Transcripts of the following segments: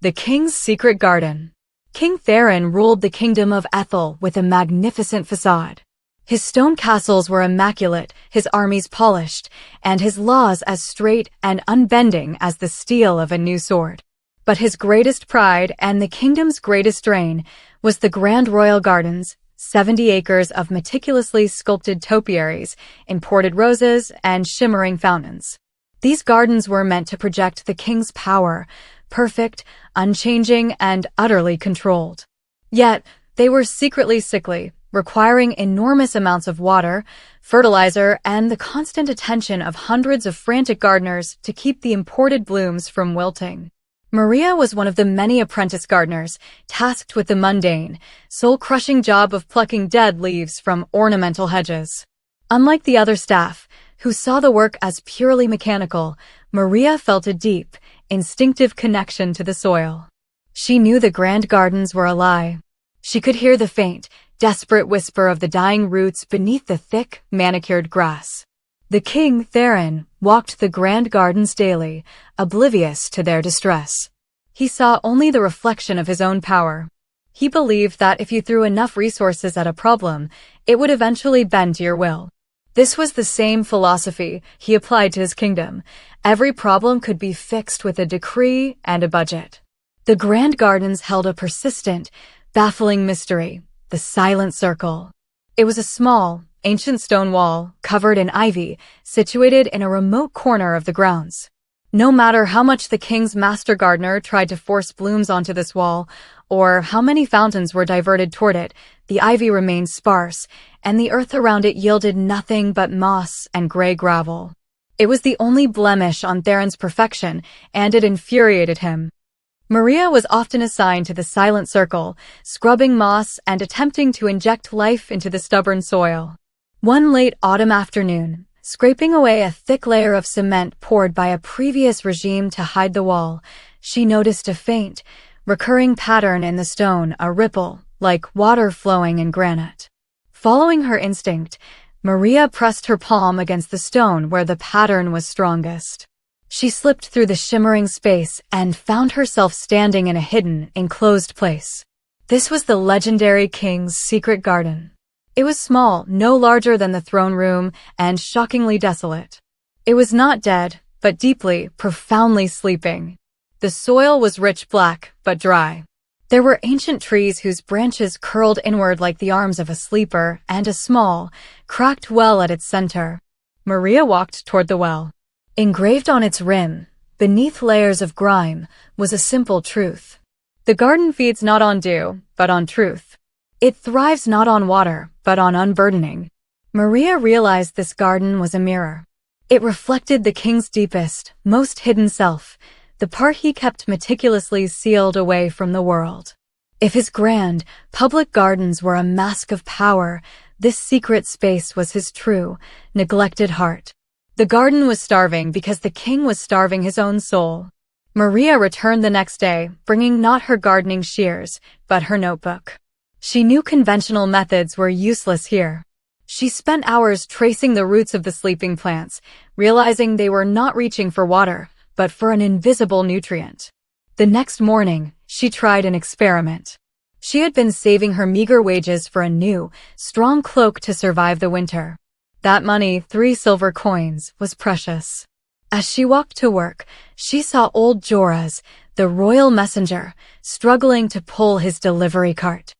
The King's Secret Garden. King Theron ruled the kingdom of Ethel with a magnificent facade. His stone castles were immaculate, his armies polished, and his laws as straight and unbending as the steel of a new sword. But his greatest pride and the kingdom's greatest drain was the Grand Royal Gardens, 70 acres of meticulously sculpted topiaries, imported roses, and shimmering fountains. These gardens were meant to project the king's power, perfect, unchanging, and utterly controlled. Yet, they were secretly sickly, requiring enormous amounts of water, fertilizer, and the constant attention of hundreds of frantic gardeners to keep the imported blooms from wilting. Maria was one of the many apprentice gardeners, tasked with the mundane, soul-crushing job of plucking dead leaves from ornamental hedges. Unlike the other staff, who saw the work as purely mechanical, Maria felt a deep, instinctive connection to the soil. She knew the grand gardens were alive. She could hear the faint, desperate whisper of the dying roots beneath the thick, manicured grass. The King, Theron, walked the grand gardens daily, oblivious to their distress. He saw only the reflection of his own power. He believed that if you threw enough resources at a problem, it would eventually bend to your will. This was the same philosophy he applied to his kingdom. Every problem could be fixed with a decree and a budget. The grand gardens held a persistent, baffling mystery, the Silent Circle. It was a small, ancient stone wall, covered in ivy, situated in a remote corner of the grounds. No matter how much the king's master gardener tried to force blooms onto this wall, or how many fountains were diverted toward it, the ivy remained sparse, and the earth around it yielded nothing but moss and gray gravel. It was the only blemish on Theron's perfection, and it infuriated him. Maria was often assigned to the Silent Circle, scrubbing moss and attempting to inject life into the stubborn soil. One late autumn afternoon, scraping away a thick layer of cement poured by a previous regime to hide the wall, she noticed a faint, recurring pattern in the stone, a ripple, like water flowing in granite. Following her instinct, Maria pressed her palm against the stone where the pattern was strongest. She slipped through the shimmering space and found herself standing in a hidden, enclosed place. This was the legendary King's Secret Garden. It was small, no larger than the throne room, and shockingly desolate. It was not dead, but deeply, profoundly sleeping. The soil was rich black, but dry. There were ancient trees whose branches curled inward like the arms of a sleeper, and a small, cracked well at its center. Maria walked toward the well. Engraved on its rim, beneath layers of grime, was a simple truth. The garden feeds not on dew, but on truth. It thrives not on water, but on unburdening. Maria realized this garden was a mirror. It reflected the king's deepest, most hidden self, the part he kept meticulously sealed away from the world. If his grand, public gardens were a mask of power, this secret space was his true, neglected heart. The garden was starving because the king was starving his own soul. Maria returned the next day, bringing not her gardening shears, but her notebook. She knew conventional methods were useless here. She spent hours tracing the roots of the sleeping plants, realizing they were not reaching for water, but for an invisible nutrient. The next morning, she tried an experiment. She had been saving her meager wages for a new, strong cloak to survive the winter. That money, 3 silver coins, was precious. As she walked to work, she saw old Joraz, the royal messenger, struggling to pull his delivery cart.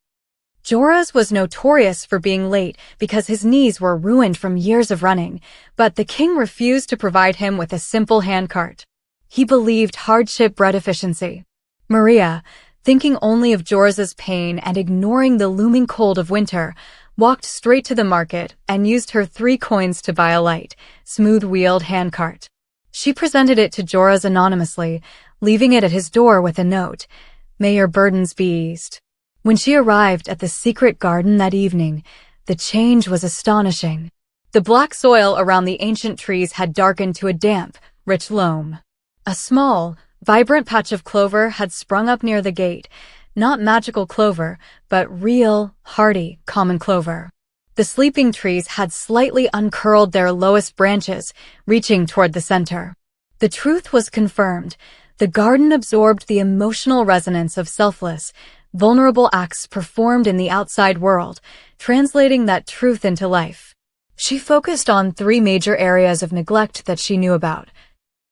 Joraz was notorious for being late because his knees were ruined from years of running, but the king refused to provide him with a simple handcart. He believed hardship bred efficiency. Maria, thinking only of Joraz's pain and ignoring the looming cold of winter, walked straight to the market and used her 3 coins to buy a light, smooth-wheeled handcart. She presented it to Joraz anonymously, leaving it at his door with a note, "May your burdens be eased." When she arrived at the secret garden that evening, the change was astonishing. The black soil around the ancient trees had darkened to a damp, rich loam. A small, vibrant patch of clover had sprung up near the gate, not magical clover, but real, hardy, common clover. The sleeping trees had slightly uncurled their lowest branches, reaching toward the center. The truth was confirmed. The garden absorbed the emotional resonance of selfless, vulnerable acts performed in the outside world, translating that truth into life. She focused on three major areas of neglect that she knew about.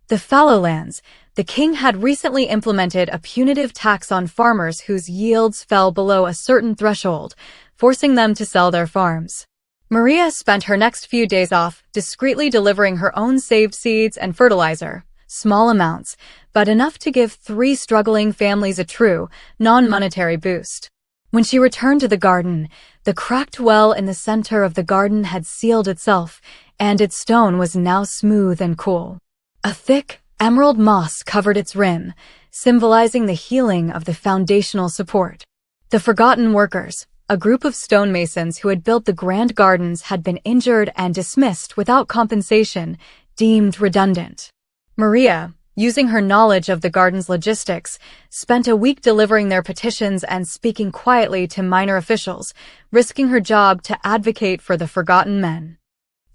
The fallow lands. The king had recently implemented a punitive tax on farmers whose yields fell below a certain threshold, forcing them to sell their farms. Maria spent her next few days off, discreetly delivering her own saved seeds and fertilizer, small amounts, but enough to give 3 struggling families a true, non-monetary boost. When she returned to the garden, the cracked well in the center of the garden had sealed itself, and its stone was now smooth and cool. A thick, emerald moss covered its rim, symbolizing the healing of the foundational support. The forgotten workers, a group of stonemasons who had built the grand gardens, had been injured and dismissed without compensation, deemed redundant. Maria, using her knowledge of the garden's logistics, spent a week delivering their petitions and speaking quietly to minor officials, risking her job to advocate for the forgotten men.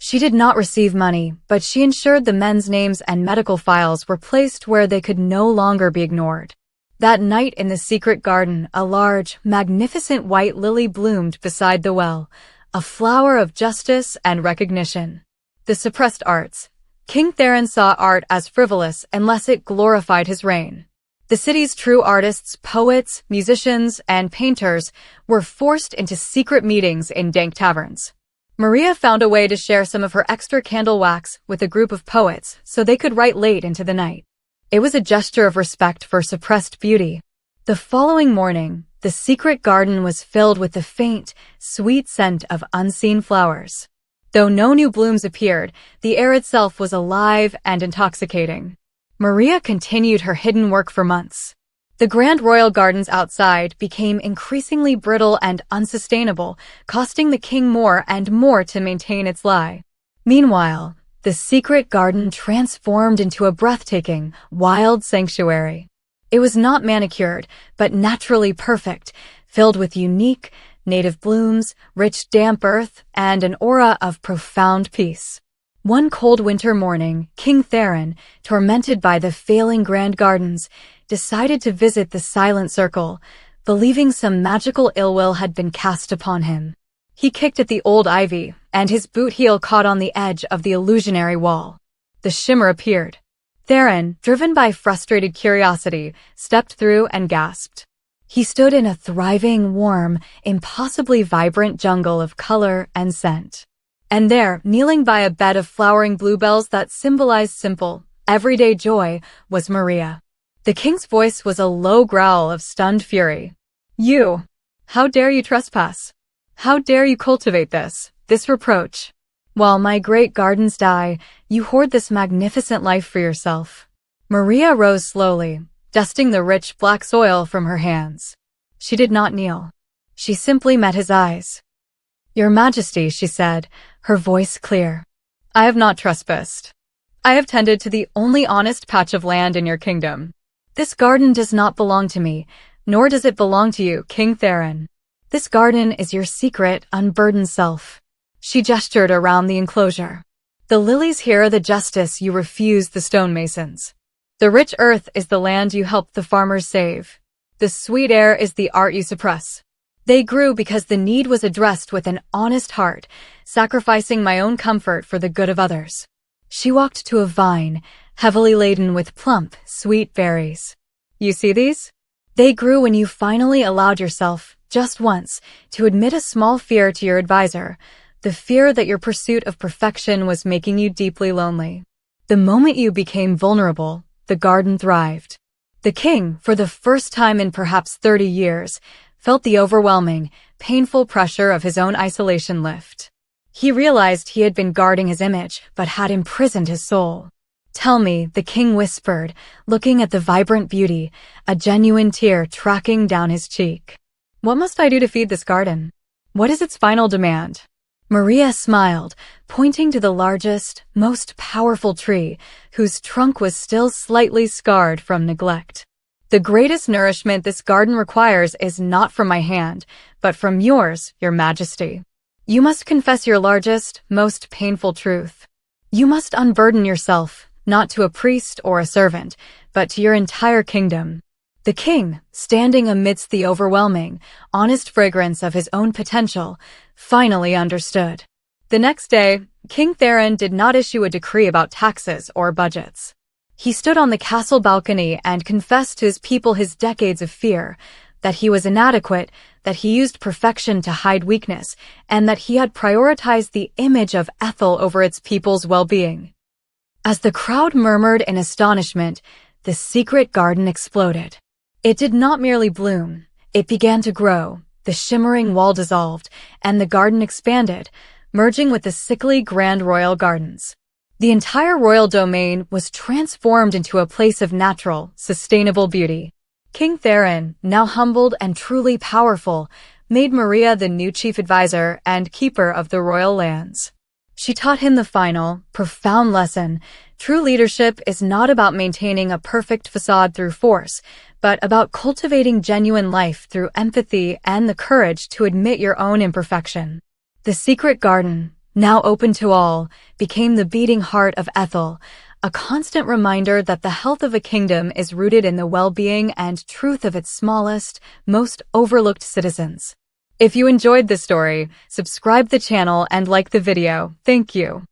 She did not receive money, but she ensured the men's names and medical files were placed where they could no longer be ignored. That night in the secret garden, a large, magnificent white lily bloomed beside the well, a flower of justice and recognition. The suppressed arts. King Theron saw art as frivolous unless it glorified his reign. The city's true artists, poets, musicians, and painters were forced into secret meetings in dank taverns. Maria found a way to share some of her extra candle wax with a group of poets so they could write late into the night. It was a gesture of respect for suppressed beauty. The following morning, the secret garden was filled with the faint, sweet scent of unseen flowers. Though no new blooms appeared, the air itself was alive and intoxicating. Maria continued her hidden work for months. The grand royal gardens outside became increasingly brittle and unsustainable, costing the king more and more to maintain its lie. Meanwhile, the secret garden transformed into a breathtaking, wild sanctuary. It was not manicured, but naturally perfect, filled with unique, native blooms, rich damp earth, and an aura of profound peace. One cold winter morning, King Theron, tormented by the failing grand gardens, decided to visit the silent circle, believing some magical ill will had been cast upon him. He kicked at the old ivy, and his boot heel caught on the edge of the illusionary wall. The shimmer appeared. Theron, driven by frustrated curiosity, stepped through and gasped. He stood in a thriving, warm, impossibly vibrant jungle of color and scent. And there, kneeling by a bed of flowering bluebells that symbolized simple, everyday joy, was Maria. The king's voice was a low growl of stunned fury. "You! How dare you trespass? How dare you cultivate this reproach? While my great gardens die, you hoard this magnificent life for yourself." Maria rose slowly, dusting the rich black soil from her hands. She did not kneel. She simply met his eyes. "Your Majesty," she said, her voice clear. "I have not trespassed. I have tended to the only honest patch of land in your kingdom. This garden does not belong to me, nor does it belong to you, King Theron. This garden is your secret, unburdened self." She gestured around the enclosure. "The lilies here are the justice you refused the stonemasons. The rich earth is the land you helped the farmers save. The sweet air is the art you suppress. They grew because the need was addressed with an honest heart, sacrificing my own comfort for the good of others." She walked to a vine, heavily laden with plump, sweet berries. "You see these? They grew when you finally allowed yourself, just once, to admit a small fear to your advisor, the fear that your pursuit of perfection was making you deeply lonely. The moment you became vulnerable, the garden thrived." The king, for the first time in perhaps 30 years, felt the overwhelming, painful pressure of his own isolation lift. He realized he had been guarding his image, but had imprisoned his soul. "Tell me," the king whispered, looking at the vibrant beauty, a genuine tear tracking down his cheek. "What must I do to feed this garden? What is its final demand?" Maria smiled, pointing to the largest, most powerful tree, whose trunk was still slightly scarred from neglect. "The greatest nourishment this garden requires is not from my hand, but from yours, your Majesty. You must confess your largest, most painful truth. You must unburden yourself, not to a priest or a servant, but to your entire kingdom. The king, standing amidst the overwhelming, honest fragrance of his own potential, finally understood. The next day, King Theron did not issue a decree about taxes or budgets. He stood on the castle balcony and confessed to his people his decades of fear, that he was inadequate, that he used perfection to hide weakness, and that he had prioritized the image of Ethel over its people's well-being. As the crowd murmured in astonishment, the secret garden exploded. It did not merely bloom, it began to grow. The shimmering wall dissolved, and the garden expanded, merging with the sickly Grand Royal Gardens. The entire royal domain was transformed into a place of natural, sustainable beauty. King Theron, now humbled and truly powerful, made Maria the new chief advisor and keeper of the royal lands. She taught him the final, profound lesson: true leadership is not about maintaining a perfect facade through force, but about cultivating genuine life through empathy and the courage to admit your own imperfection. The secret garden, now open to all, became the beating heart of Ethel, a constant reminder that the health of a kingdom is rooted in the well-being and truth of its smallest, most overlooked citizens. If you enjoyed this story, subscribe the channel and like the video. Thank you.